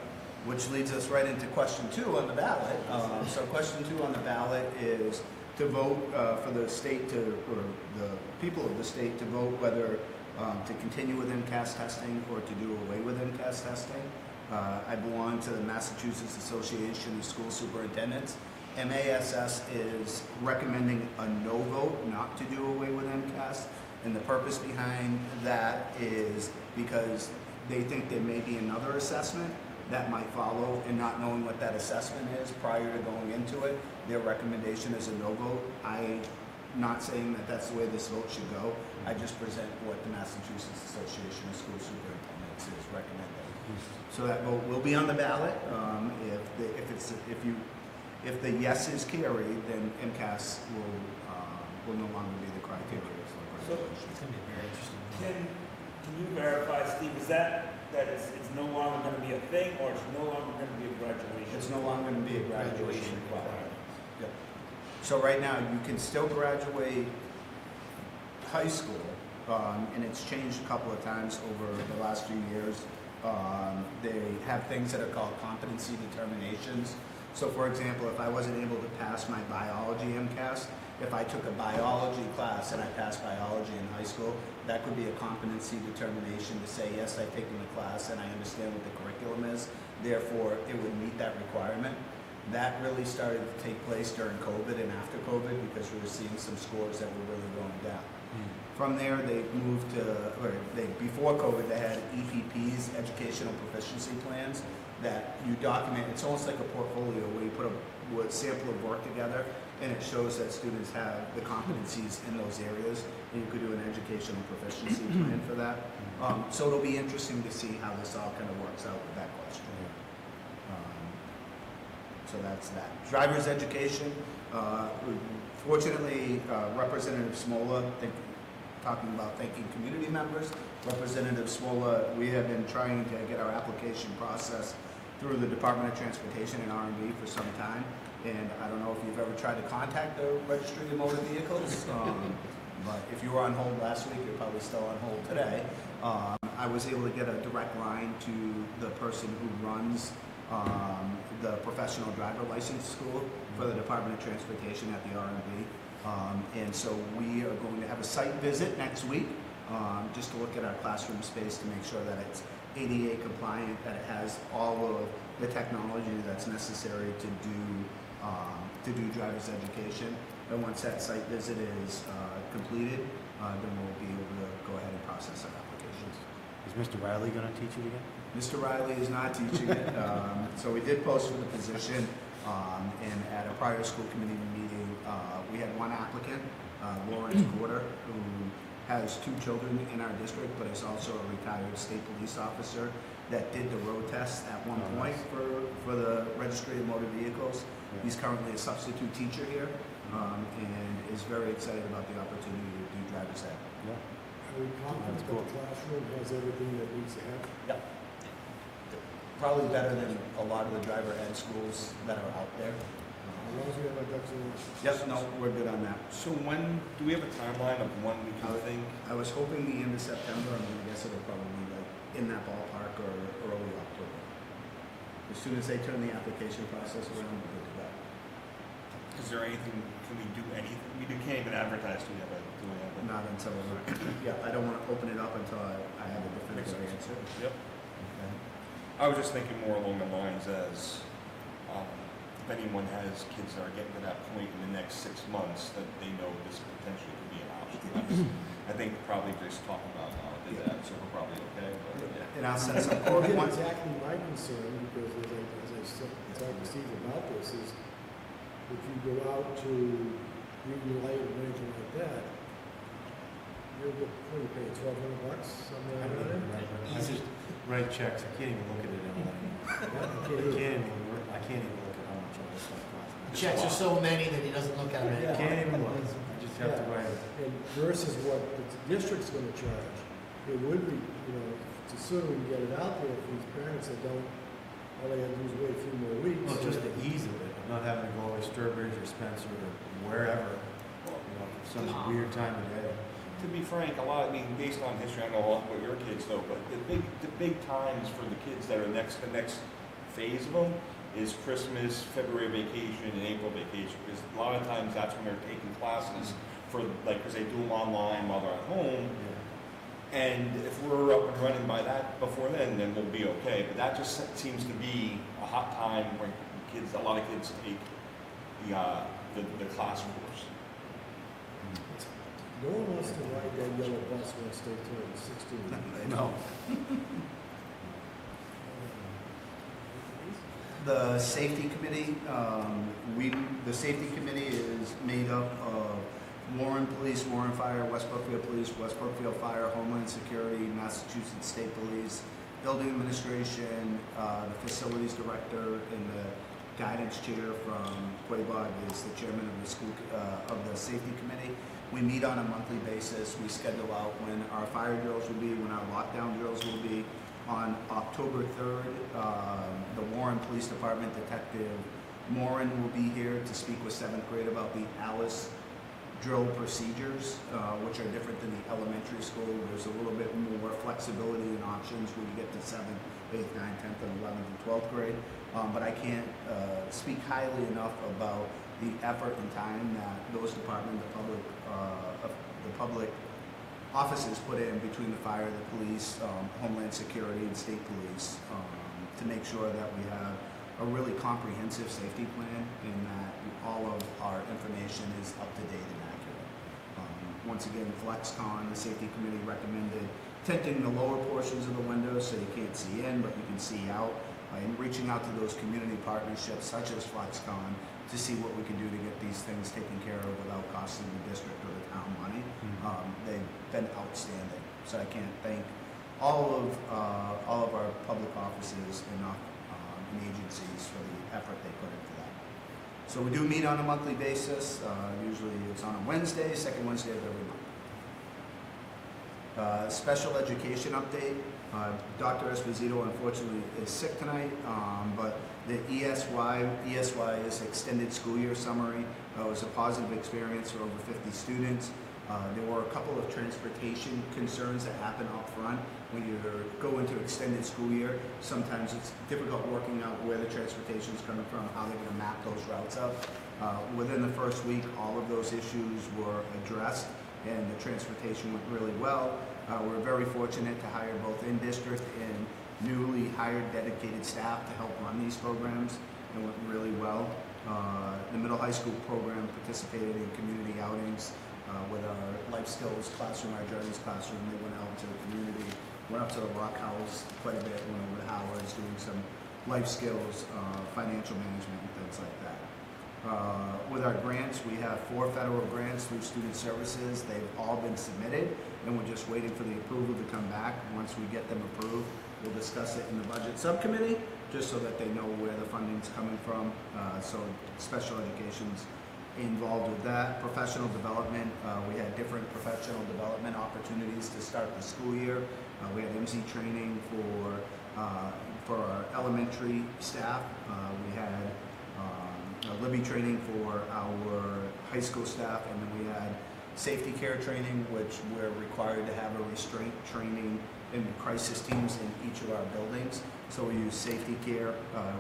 Which leads us right into question 2 on the ballot. So question 2 on the ballot is to vote for the state or the people of the state to vote whether to continue with MCAS testing or to do away with MCAS testing. I belong to the Massachusetts Association of School Superintendents. MASS is recommending a no vote, not to do away with MCAS. And the purpose behind that is because they think there may be another assessment that might follow, and not knowing what that assessment is prior to going into it, their recommendation is a no vote. I'm not saying that that's the way this vote should go. I just present what the Massachusetts Association of School Superintendents is recommending. So that vote will be on the ballot. If the yes is carried, then MCAS will no longer be the criteria. So It's going to be very interesting. Can you verify, Steve, is that it's no longer going to be a thing, or it's no longer going to be a graduation? It's no longer going to be a graduation requirement. Yep. So right now, you can still graduate high school, and it's changed a couple of times over the last few years. They have things that are called competency determinations. So for example, if I wasn't able to pass my biology MCAS, if I took a biology class and I passed biology in high school, that could be a competency determination to say, yes, I've taken the class and I understand what the curriculum is, therefore it would meet that requirement. That really started to take place during COVID and after COVID because we were seeing some scores that were really going down. From there, they moved to, before COVID, they had EPPs, educational proficiency plans, that you document. It's almost like a portfolio where you put a sample of work together and it shows that students have the competencies in those areas, and you could do an educational proficiency plan for that. So it'll be interesting to see how this all kind of works out with that question. So that's that. Driver's education. Fortunately, Representative Smola, talking about thanking community members, Representative Smola, we have been trying to get our application process through the Department of Transportation and R&B for some time. And I don't know if you've ever tried to contact the Registry of Motor Vehicles, but if you were on hold last week, you're probably still on hold today. I was able to get a direct line to the person who runs the professional driver license school for the Department of Transportation at the R&B. And so we are going to have a site visit next week, just to look at our classroom space to make sure that it's ADA compliant, that it has all of the technology that's necessary to do driver's education. And once that site visit is completed, then we'll be able to go ahead and process our applications. Is Mr. Riley going to teach it again? Mr. Riley is not teaching it. So we did post for the position, and at a prior school committee meeting, we had one applicant, Lawrence Porter, who has 2 children in our district, but is also a retired state police officer that did the road test at one point for the Registry of Motor Vehicles. Yeah. He's currently a substitute teacher here, and is very excited about the opportunity to do driver's ed. Yeah. Are we confident that the classroom has everything that needs to have? Yep. Probably better than a lot of the driver ed schools that are out there. As long as we have our ducks in a row. Yes, no, we're good on that. So when, do we have a timeline of when we can think? I was hoping the end of September, and I guess it'll probably be like in that ballpark or early October. As soon as they turn the application process around, we're good to go. Is there anything, can we do anything? We can't even advertise, do we have a? Not until, yeah, I don't want to open it up until I have a definitive Makes sense. answer. Yep. Okay. I was just thinking more along the lines as, if anyone has kids that are getting to that point in the next 6 months, that they know this potentially could be an option. I think probably just talking about how I did that, so we're probably okay. But, yeah. And I'll send some Well, again, ones. exactly my concern, because as I said, talked to Steve about this, is if you go out to green light or anything like that, you're paying $1,200, something like that. I just write checks. I can't even look at it online. I can't even look at how much all this stuff costs. Checks are so many that he doesn't look at them. I can't even look. I just have to write it. And versus what the district's gonna charge, it would be, the sooner we can get it out there for these parents that don't, all they have to do is wait a few more weeks. Well, just the ease of it, of not having to go over Sturbridge or Spencer or wherever, some weird time of day. To be frank, based on history, I know a lot about your kids though, but the big times for the kids that are the next phase of them is Christmas, February vacation, and April vacation, because a lot of times that's when they're taking classes for, because they do them online while they're at home. Yeah. And if we're up and running by that before then we'll be okay. But that just seems to be a hot time when a lot of kids take the class course. No one wants to ride that yellow bus once they turn 16. No. The safety committee, the safety committee is made up of Warren Police, Warren Fire, West Brookfield Police, West Brookfield Fire, Homeland Security, Massachusetts State Police, Building Administration, the facilities director, and the guidance chair from Quaboag is the chairman of the school of the safety committee. We meet on a monthly basis. We schedule out when our fire drills will be, when our lockdown drills will be. On October 3rd, the Warren Police Department Detective Morin will be here to speak with 7th grade about the Alice drill procedures, which are different than the elementary school. There's a little bit more flexibility and options when you get to 7th, 8th, 9th, 10th, and 11th and 12th grade. But I can't speak highly enough about the effort and time that those departments, the public offices put in between the fire, the police, Homeland Security, and state police to make sure that we have a really comprehensive safety plan and that all of our information is up to date and accurate. Once again, FlexCon, the safety committee recommended tinting the lower portions of the windows so you can't see in, but you can see out, and reaching out to those community partnerships such as FlexCon to see what we can do to get these things taken care of without costing the district or the town money. They've been outstanding. So I can't thank all of our public offices enough and agencies for the effort they put into that. So we do meet on a monthly basis. Usually it's on a Wednesday, second Wednesday of every month. Special education update. Dr. Esposito unfortunately is sick tonight, but the ESY is Extended School Year Summary. Was a positive experience for over 50 students. There were a couple of transportation concerns that happen up front when you go into extended school year. Sometimes it's difficult working out where the transportation is coming from, how they're going to map those routes out. Within the first week, all of those issues were addressed and the transportation went really well. We're very fortunate to hire both in-district and newly hired dedicated staff to help run these programs. It went really well. The middle high school program participated in community outings with our life skills classroom, our journeys classroom. They went out to the community, went up to the Rock House quite a bit, went over to Howard's, doing some life skills, financial management and things like that. With our grants, we have 4 federal grants through Student Services. They've all been submitted and we're just waiting for the approval to come back. Once we get them approved, we'll discuss it in the budget subcommittee just so that they know where the funding's coming from. So special education's involved with that. Professional development, we had different professional development opportunities to start the school year. We had MC training for our elementary staff. We had Libby training for our high school staff, and then we had safety care training, which we're required to have a restraint training in crisis teams in each of our buildings. So we use safety care.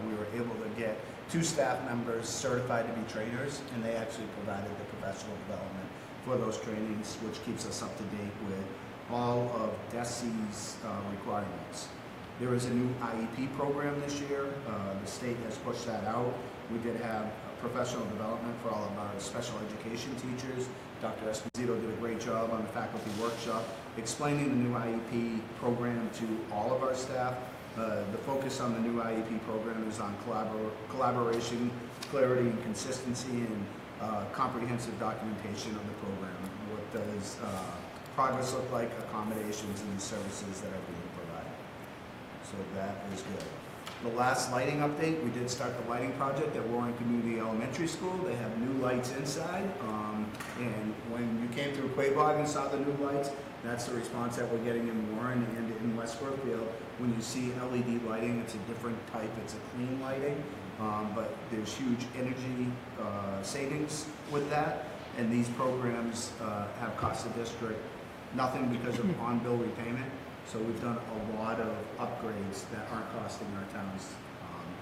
We were able to get 2 staff members certified to be trainers, and they actually provided the professional development for those trainings, which keeps us up to date with all of DESI's requirements. There is a new IEP program this year. The state has pushed that out. We did have professional development for all of our special education teachers. Dr. Esposito did a great job on the faculty workshop explaining the new IEP program to all of our staff. The focus on the new IEP program is on collaboration, clarity, and consistency, and comprehensive documentation of the program. What does progress look like, accommodations, and the services that are being provided. So that is good. The last lighting update, we did start the lighting project at Warren Community Elementary School. They have new lights inside, and when you came through Quaboag and saw the new lights, that's the response that we're getting in Warren and in West Brookfield. When you see LED lighting, it's a different type, it's a clean lighting, but there's huge energy savings with that, and these programs have cost the district nothing because of on-bill repayment. So we've done a lot of upgrades that aren't costing our towns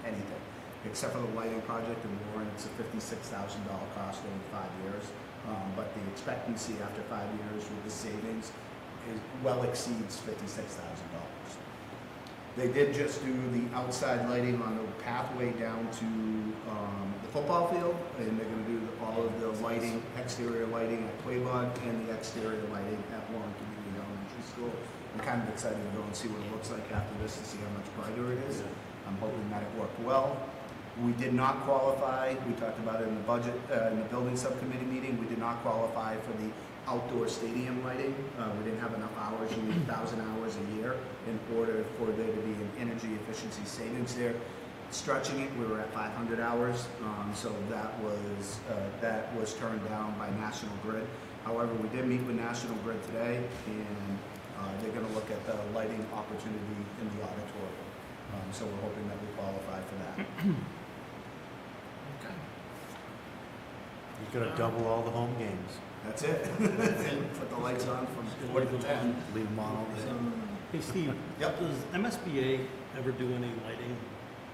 anything, except for the lighting project in Warren. It's a $56,000 cost over 5 years, but the expectancy after 5 years with the savings well exceeds $56,000. They did just do the outside lighting on the pathway down to the football field, and they're going to do all of the lighting, exterior lighting at Quaboag and the exterior lighting at Warren Community Elementary School. I'm kind of excited to go and see what it looks like after this to see how much brighter it is. I'm hoping that it worked well. We did not qualify, we talked about it in the budget, in the building subcommittee meeting, we did not qualify for the outdoor stadium lighting. We didn't have enough hours, you need 1,000 hours a year in order for there to be an energy efficiency savings there. Stretching it, we were at 500 hours, so that was turned down by National Grid. However, we did meet with National Grid today, and they're going to look at the lighting opportunity in the auditorium. So we're hoping that we qualify for that. Okay. Gonna double all the home games. That's it. And put the lights on from 4 to 10. Leave them on all day. Hey, Steve. Yep. Does MSBA ever do any lighting?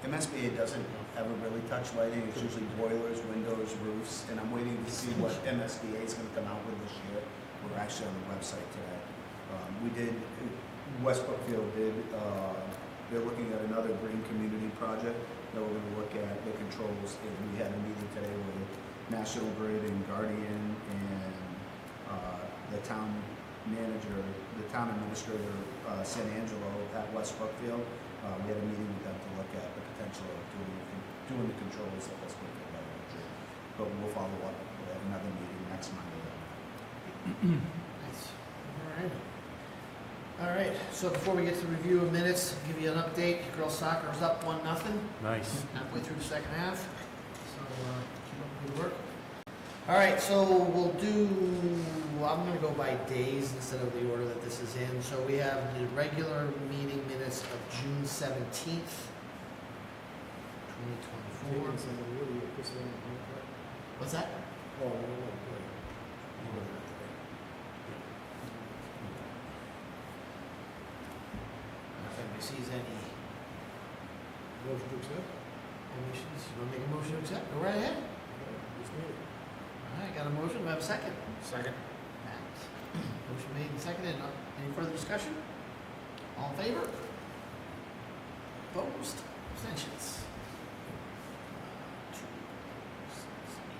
MSBA doesn't ever really touch lighting. It's usually boilers, windows, roofs, and I'm waiting to see what MSBA is going to come out with this year. We're actually on the website today. We did, West Brookfield did, they're looking at another green community project that we're going to look at the controls. And we had a meeting today with National Grid and Guardian and the town manager, the town administrator, San Angelo at West Brookfield. We had a meeting with them to look at the potential of doing the controls at West Brookfield Elementary. But we'll follow up. We'll have another meeting next Monday. Nice. All right, so before we get to the review of minutes, I'll give you an update. Girls soccer is up 1-0. Nice. Halfway through the second half. So keep up the good work. All right, so we'll do, I'm going to go by days instead of the order that this is in. So we have the regular meeting minutes of June 17th, 2024. What's that? Oh, no. If anybody sees any Motion to accept? omissions, you want to make a motion to accept? Go right ahead. Just made it. All right, got a motion. Do I have a second? Second. Motion made and seconded. Any further discussion? All in favor? Opposed? Abstentions? 2, 6, 8.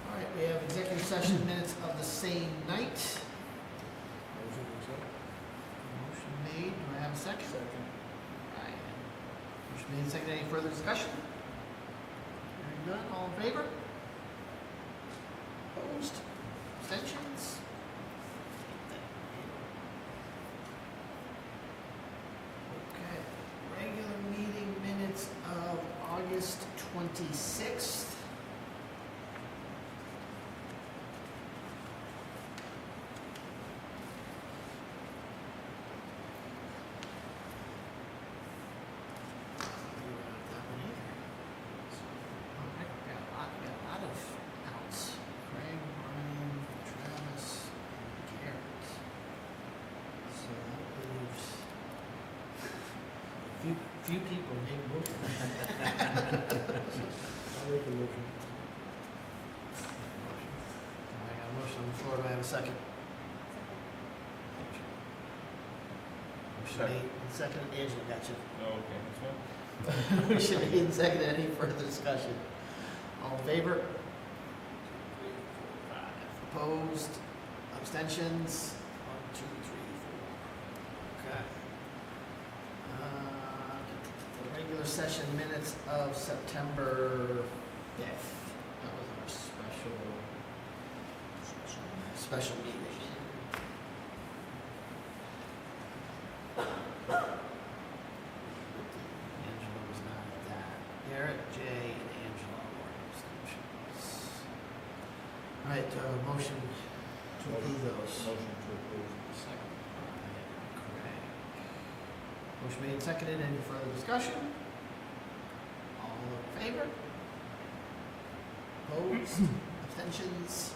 All right, we have executive session minutes of the same night. Motion to accept? Motion made. Do I have a second? Second. Ryan. Motion made and seconded. Any further discussion? Hearing none. All in favor? Opposed? Abstentions? Okay. Regular meeting minutes of August 26th. Few people made motion. I'll make the motion. I got a motion on the floor. Do I have a second? Motion Second. made and seconded. Angela got you. Oh, okay, that's fine. Motion made and seconded. Any further discussion? All in favor? 2, 3, 4, 5. Opposed? Abstentions? 1, 2, 3, 4. Okay. The regular session minutes of September 5th. That was our special meeting. Angela was not at that. Garrett, Jay, and Angela were abstentions. All right, motion to approve those. Motion to approve. Second. Craig. Motion made and seconded. Any further discussion? All in favor? Opposed? Abstentions?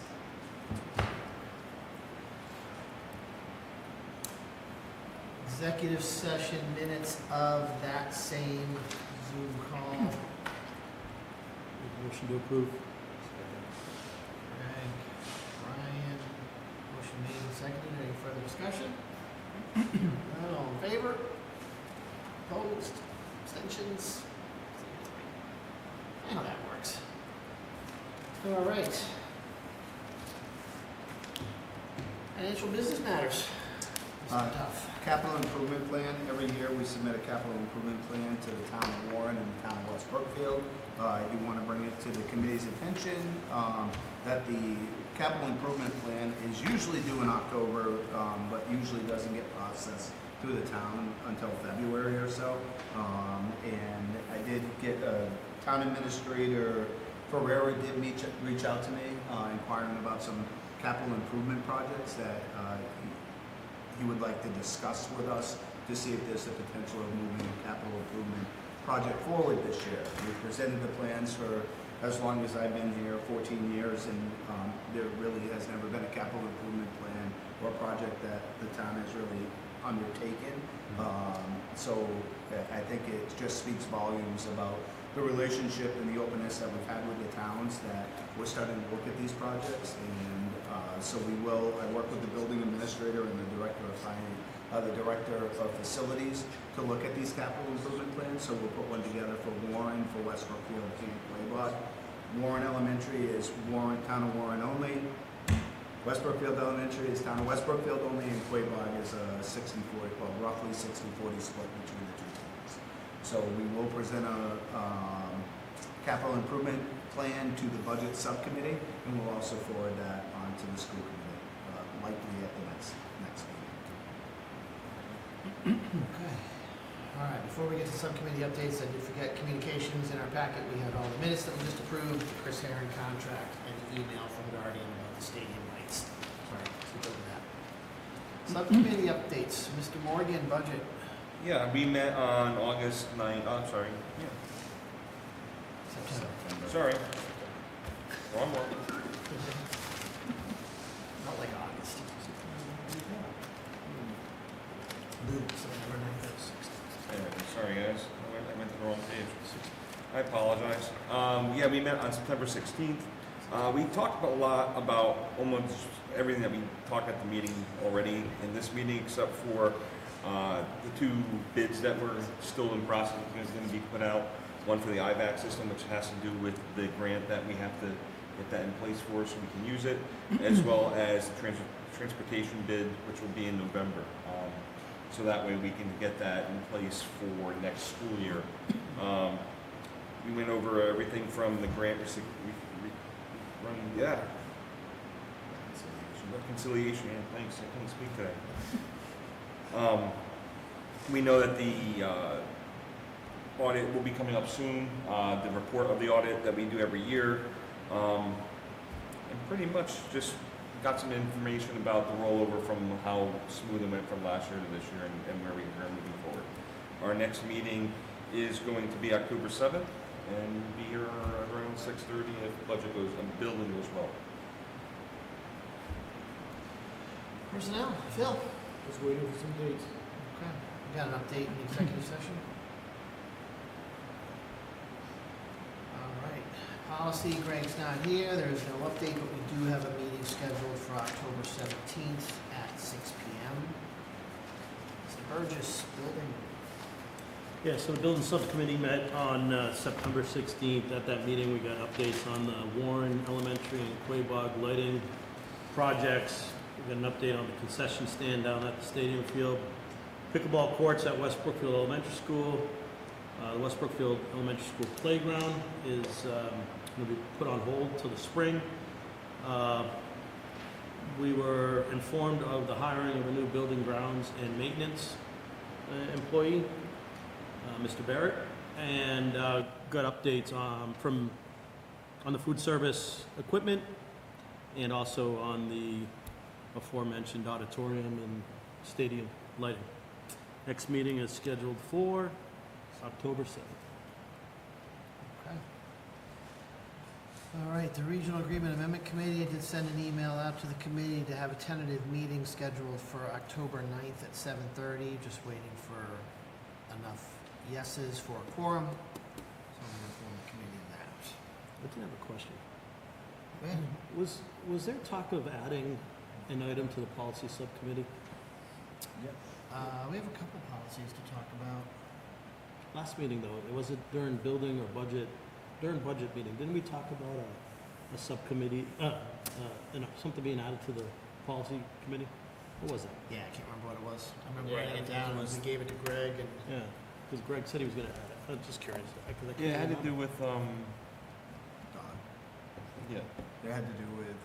Executive session minutes of that same Zoom call. Motion to approve. Craig, Ryan, motion made and seconded. Any further discussion? None, all in favor? Opposed? Abstentions? I know that works. All right. Financial business matters. This is tough. Capital improvement plan, every year we submit a capital improvement plan to the town of Warren and the town of West Brookfield. You want to bring it to the committee's attention, that the capital improvement plan is usually due in October, but usually doesn't get processed through the town until February or so. And I did get a town administrator, Ferrera did reach out to me, inquiring about some capital improvement projects that he would like to discuss with us to see if there's the potential of moving a capital improvement project forward this year. We presented the plans for as long as I've been here, 14 years, and there really has never been a capital improvement plan or project that the town has really undertaken. So I think it just speaks volumes about the relationship and the openness that we've had with the towns, that we're starting to look at these projects. And so I work with the building administrator and the director of finance, the director of facilities, to look at these capital improvement plans. So we'll put one together for Warren, for West Brookfield, and Quaboag. Warren Elementary is town of Warren only. West Brookfield Elementary is town of West Brookfield only, and Quaboag is a 60-40, well, roughly 60-40 split between the two towns. So we will present a capital improvement plan to the budget subcommittee, and we'll also forward that on to the school committee, likely at the next meeting. Okay. All right, before we get to subcommittee updates, I did forget communications. In our packet, we had all the minutes that we just approved, the Chris Herron contract, and the email from Guardian about the stadium lights. Sorry, let's go to that. Subcommittee updates. Mr. Morgan, budget. Yeah, we met on August 9th, sorry. Yeah. September. Sorry. Wrong one. Not like August. September 9th. Sorry, guys. I went to the wrong page. I apologize. Yeah, we met on September 16th. We talked a lot about almost everything that we talked at the meeting already in this meeting, except for the two bids that were still in process. Is going to be put out. One for the IVAC system, which has to do with the grant that we have to get that in place for so we can use it, as well as the transportation bid, which will be in November. So that way we can get that in place for next school year. We went over everything from the grant reconciliation. Yeah, thanks. I couldn't speak today. We know that the audit will be coming up soon. The report of the audit that we do every year, and pretty much just got some information about the rollover from how smooth it went from last year to this year, and where we are moving forward. Our next meeting is going to be October 7th, and we'll be here around 6:30 if budget goes and building goes well. Personnel, Phil. Just waiting for some dates. Okay. We got an update in the executive session. All right. Policy, Greg's not here. There is no update, but we do have a meeting scheduled for October 17th at 6 p.m. Mr. Burgess, building. Yeah, so the building subcommittee met on September 16th. At that meeting, we got updates on the Warren Elementary and Quaboag lighting projects. We got an update on the concession stand down at the stadium field. Pickleball courts at West Brookfield Elementary School. The West Brookfield Elementary School playground is going to be put on hold till the spring. We were informed of the hiring of a new building grounds and maintenance employee, Mr. Barrett, and got updates on the food service equipment and also on the aforementioned auditorium and stadium lighting. Next meeting is scheduled for October 7th. Okay. All right, the Regional Agreement Amendment Committee, I did send an email out to the committee to have a tentative meeting scheduled for October 9th at 7:30, just waiting for enough yeses for a quorum. So I'm going to inform the committee of that. I do have a question. Go ahead. Was there talk of adding an item to the policy subcommittee? We have a couple policies to talk about. Last meeting though, was it during building or budget? During budget meeting, didn't we talk about a subcommittee, something being added to the policy committee? What was it? Yeah, I can't remember what it was. I remember writing it down and we gave it to Greg and. Yeah, because Greg said he was going to add it. I'm just curious. Yeah, it had to do with yeah. It had to do with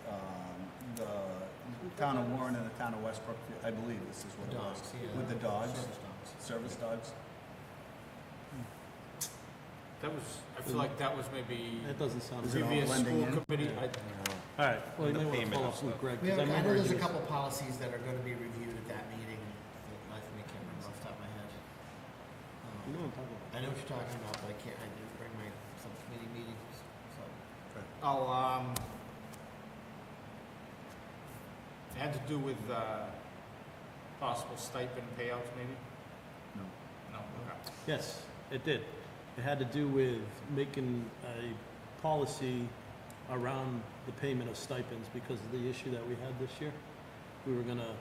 the town of Warren and the town of West Brookfield. I believe this is what it was. Dogs, yeah. With the dogs, Service dogs. service dogs. That was, I feel like that was maybe That doesn't sound Is it all previous blending school in? committee. All right, well, you The may want to payment follow of up with stuff. Greg. We 'cause have, I know remember there's he a was- couple policies that are going to be reviewed at that meeting. I can't remember off the top of my head. You know what I'm talking about. I know what you're talking about, but I didn't bring my subcommittee meetings. So Oh, it had to do with possible stipend payouts, maybe? No. No, okay. Yes, it did. It had to do with making a policy around the payment of stipends because of the issue that we had this year. We were gonna,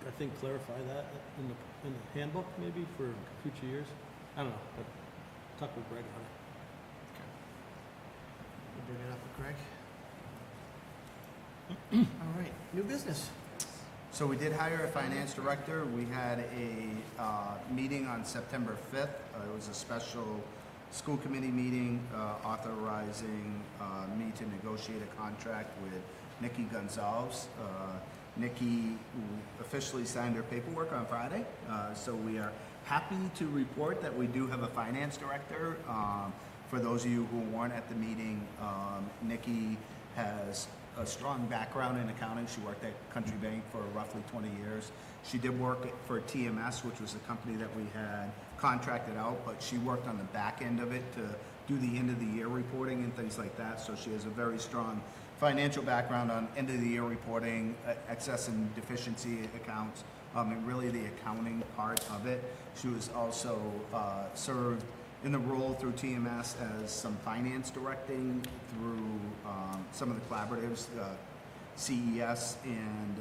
I think, clarify that in the handbook maybe for future years. I don't know, but talk with Greg on it. We'll bring it up with Greg. All right, new business. So we did hire a finance director. We had a meeting on September 5th. It was a special school committee meeting authorizing me to negotiate a contract with Nikki Gonzalez. Nikki officially signed her paperwork on Friday, so we are happy to report that we do have a finance director. For those of you who weren't at the meeting, Nikki has a strong background in accounting. She worked at Country Bank for roughly 20 years. She did work for TMS, which was a company that we had contracted out, but she worked on the back end of it to do the end of the year reporting and things like that. So she has a very strong financial background on end of the year reporting, excess and deficiency accounts, and really the accounting part of it. She was also served in the role through TMS as some finance directing through some of the collaboratives, CES, and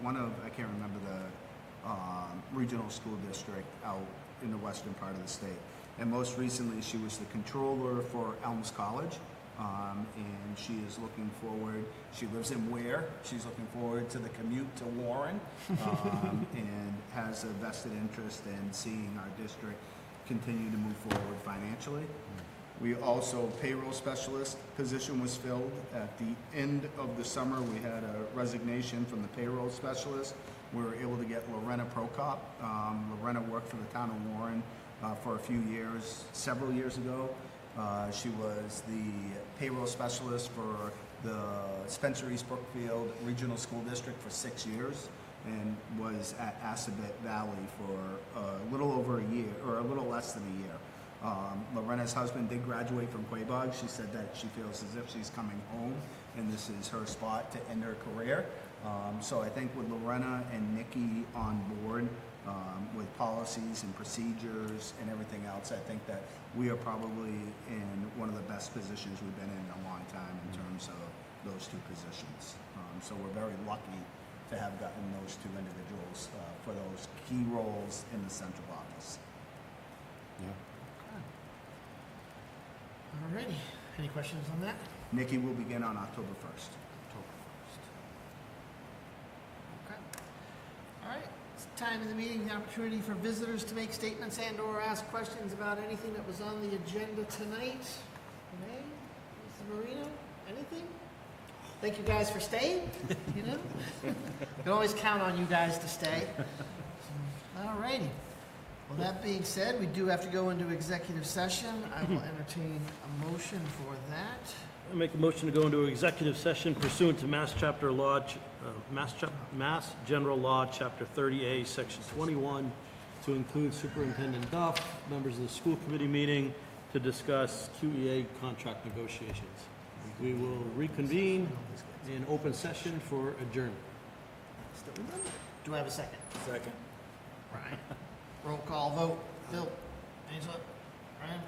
one of, I can't remember the regional school district out in the western part of the state. And most recently, she was the controller for Elms College, and she is looking forward, she lives in Ware, she's looking forward to the commute to Warren, and has a vested interest in seeing our district continue to move forward financially. We also, payroll specialist position was filled. At the end of the summer, we had a resignation from the payroll specialist. We were able to get Lorena Prokop. Lorena worked for the town of Warren for a few years, several years ago. She was the payroll specialist for the Spencer East Brookfield Regional School District for 6 years, and was at Assabet Valley for a little over a year, or a little less than a year. Lorena's husband did graduate from Quaboag. She said that she feels as if she's coming home, and this is her spot to end her career. So I think with Lorena and Nikki on board, with policies and procedures and everything else, I think that we are probably in one of the best positions we've been in a long time in terms of those two positions. So we're very lucky to have gotten those two individuals for those key roles in the central office. Yeah. Alrighty, any questions on that? Nikki will begin on October 1st. October 1st. Okay. All right, it's time in the meeting, the opportunity for visitors to make statements and or ask questions about anything that was on the agenda tonight. Renee, Mr. Marino, anything? Thank you guys for staying, you know? You can always count on you guys to stay. All righty. Well, that being said, we do have to go into executive session. I will entertain a motion for that. I make a motion to go into executive session pursuant to Mass General Law, Chapter 30A, Section 21, to include Superintendent Duff, members of the school committee meeting, to discuss QEA contract negotiations. We will reconvene in open session for adjournment. Do I have a second? Second. Ryan. Roll call vote. Bill. Angela. Ryan.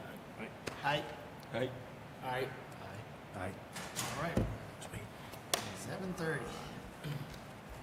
Aye. Aye. Aye. Aye. All right. 7:30.